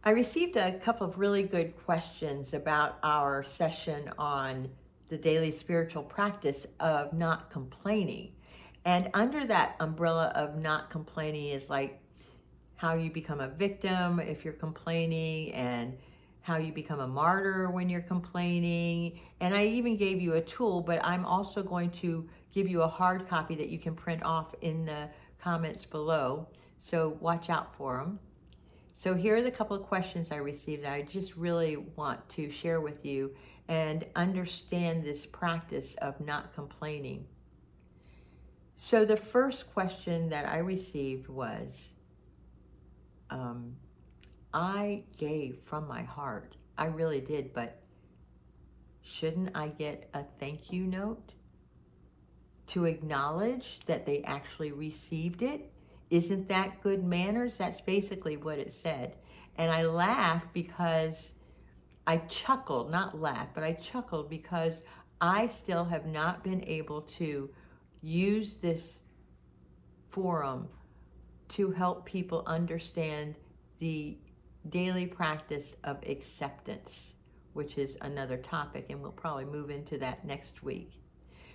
I received a couple of really good questions about our session on the daily spiritual practice of not complaining. And under that umbrella of not complaining is like how you become a victim if you're complaining, and how you become a martyr when you're complaining. And I even gave you a tool, but I'm also going to give you a hard copy that you can print off in the comments below. So watch out for them. So here are the couple of questions I received that I just really want to share with you and understand this practice of not complaining. So the first question that I received was, I gave from my heart. I really did, but shouldn't I get a thank you note to acknowledge that they actually received it? Isn't that good manners? That's basically what it said. And I laughed because I chuckled, not laughed, but I chuckled because I still have not been able to use this forum to help people understand the daily practice of acceptance, which is another topic, and we'll probably move into that next week.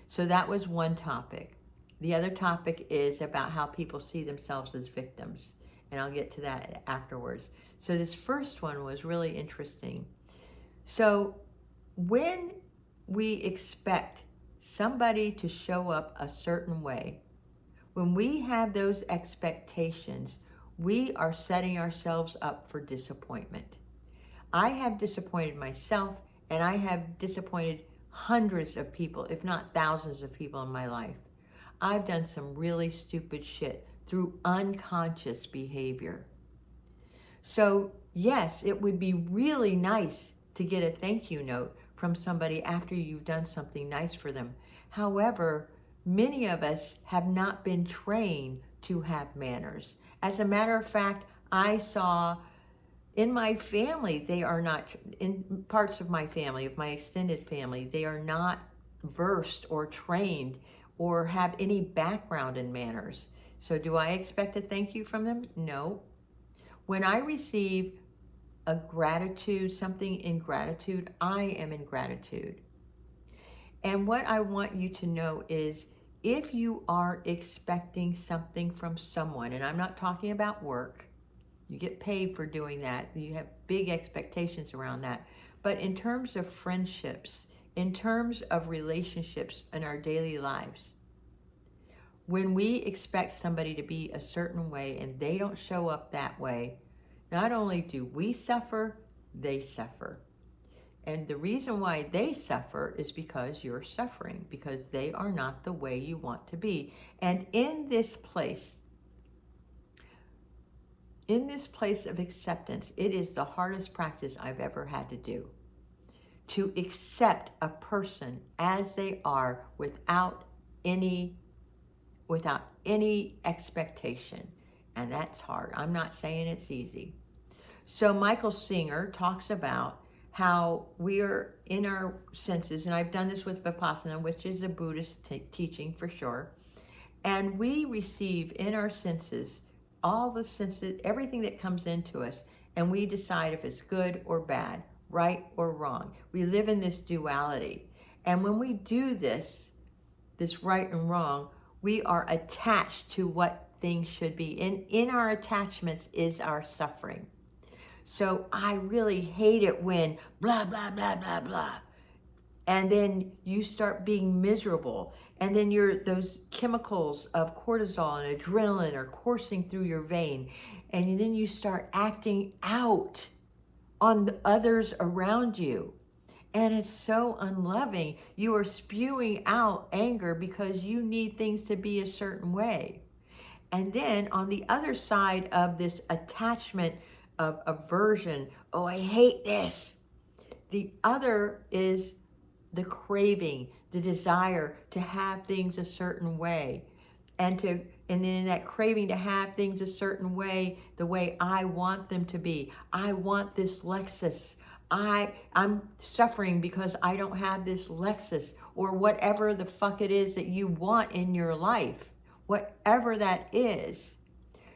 So that was one topic. The other topic is about how people see themselves as victims, and I'll get to that afterwards. So this first one was really interesting. So when we expect somebody to show up a certain way, when we have those expectations, we are setting ourselves up for disappointment. I have disappointed myself, and I have disappointed hundreds of people, if not thousands of people in my life. I've done some really stupid shit through unconscious behavior. So yes, it would be really nice to get a thank you note from somebody after you've done something nice for them. However, many of us have not been trained to have manners. As a matter of fact, I saw in my family, they are not, in parts of my family, of my extended family, they are not versed or trained or have any background in manners. So do I expect a thank you from them? No. When I receive a gratitude, something in gratitude, I am in gratitude. And what I want you to know is, if you are expecting something from someone, and I'm not talking about work, you get paid for doing that, you have big expectations around that, but in terms of friendships, in terms of relationships in our daily lives, when we expect somebody to be a certain way and they don't show up that way, not only do we suffer, they suffer. And the reason why they suffer is because you're suffering, because they are not the way you want to be. And in this place of acceptance, it is the hardest practice I've ever had to do. To accept a person as they are without any expectation. And that's hard. I'm not saying it's easy. So Michael Singer talks about how we are in our senses, and I've done this with Vipassana, which is a Buddhist teaching for sure, and we receive in our senses all the senses, everything that comes into us, and we decide if it's good or bad, right or wrong. We live in this duality, and when we do this right and wrong, we are attached to what things should be, and in our attachments is our suffering. So I really hate it when blah, blah, blah, blah, blah. And then you start being miserable. And then those chemicals of cortisol and adrenaline are coursing through your vein. And then you start acting out on the others around you. And it's so unloving. You are spewing out anger because you need things to be a certain way. And then on the other side of this attachment of aversion, oh, I hate this. The other is the craving, the desire to have things a certain way. And then in that craving to have things a certain way, the way I want them to be. I want this Lexus. I'm suffering because I don't have this Lexus, or whatever the fuck it is that you want in your life. Whatever that is,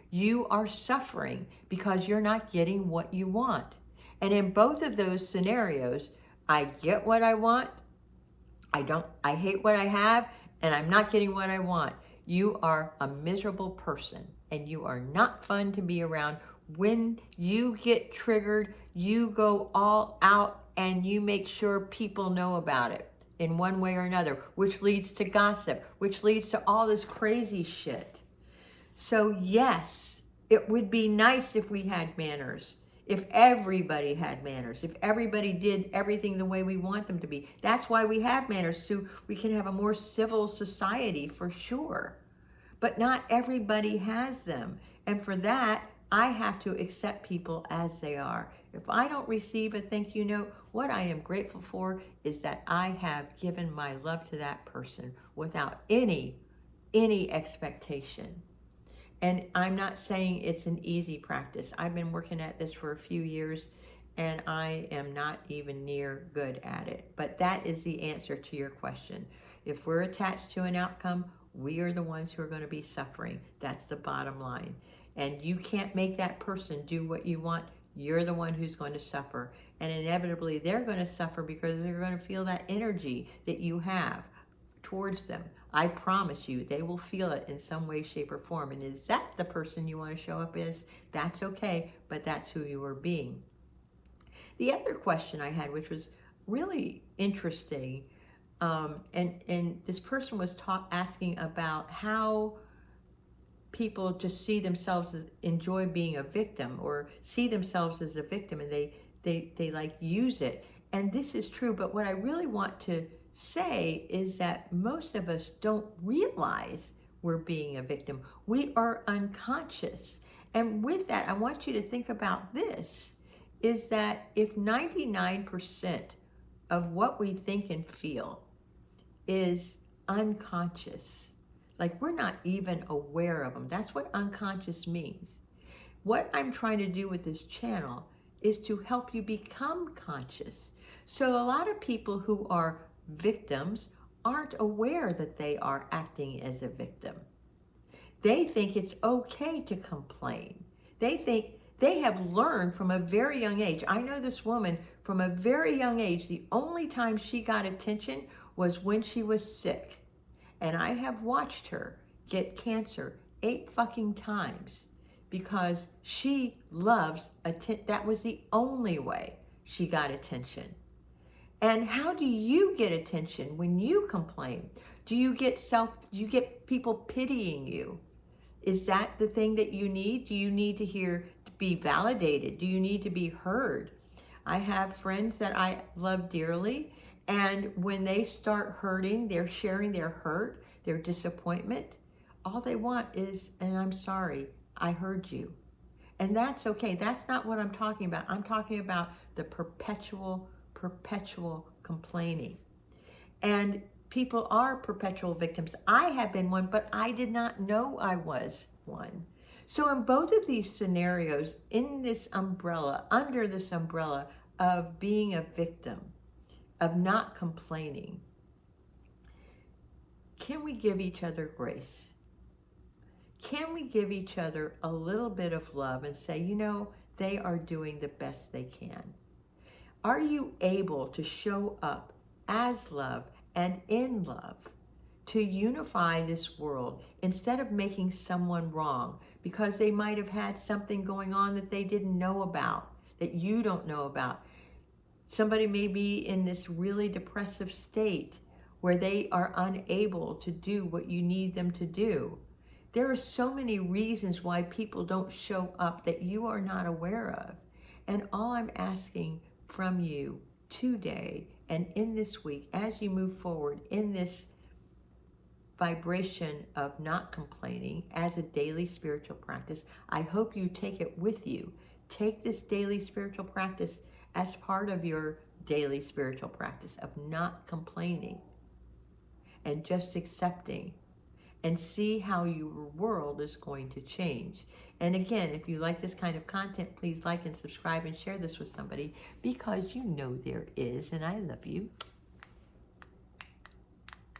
You are suffering because you're not getting what you want. And in both of those scenarios, I get what I want, I hate what I have, and I'm not getting what I want. You are a miserable person and you are not fun to be around. When you get triggered, you go all out and you make sure people know about it in one way or another, which leads to gossip, which leads to all this crazy shit. So yes, it would be nice if we had manners. If everybody had manners, if everybody did everything the way we want them to be. That's why we have manners, so we can have a more civil society for sure. But not everybody has them. And for that, I have to accept people as they are. If I don't receive a thank you note, what I am grateful for is that I have given my love to that person without any expectation. And I'm not saying it's an easy practice. I've been working at this for a few years and I am not even near good at it. But that is the answer to your question. If we're attached to an outcome, we are the ones who are going to be suffering. That's the bottom line. And you can't make that person do what you want. You're the one who's going to suffer. And inevitably, they're going to suffer because they're going to feel that energy that you have towards them. I promise you, they will feel it in some way, shape, or form. And is that the person you want to show up as? That's okay, but that's who you are being. The other question I had, which was really interesting, and this person was asking about how people just see themselves as enjoy being a victim or see themselves as a victim, and they like use it. And this is true, but what I really want to say is that most of us don't realize we're being a victim. We are unconscious. And with that, I want you to think about this, is that if 99% of what we think and feel is unconscious, like we're not even aware of them, that's what unconscious means. What I'm trying to do with this channel is to help you become conscious. So a lot of people who are victims aren't aware that they are acting as a victim. They think it's okay to complain. They think they have learned from a very young age. I know this woman from a very young age, the only time she got attention was when she was sick. And I have watched her get cancer 8 fucking times because she loves that was the only way she got attention. And how do you get attention when you complain? Do you get people pitying you? Is that the thing that you need? Do you need to be validated? Do you need to be heard? I have friends that I love dearly, and when they start hurting, they're sharing their hurt, their disappointment. All they want is, and I'm sorry, I heard you. And that's okay. That's not what I'm talking about. I'm talking about the perpetual complaining. And people are perpetual victims. I have been one, but I did not know I was one. So in both of these scenarios, in this umbrella, under this umbrella of being a victim, of not complaining, can we give each other grace? Can we give each other a little bit of love and say, you know, they are doing the best they can? Are you able to show up as love and in love to unify this world instead of making someone wrong because they might have had something going on that they didn't know about, that you don't know about? Somebody may be in this really depressive state where they are unable to do what you need them to do. There are so many reasons why people don't show up that you are not aware of. And all I'm asking from you today and in this week, as you move forward in this vibration of not complaining as a daily spiritual practice, I hope you take it with you. Take this daily spiritual practice as part of your daily spiritual practice of not complaining and just accepting, and see how your world is going to change. And again, if you like this kind of content, please like and subscribe and share this with somebody, because you know there is, and I love you.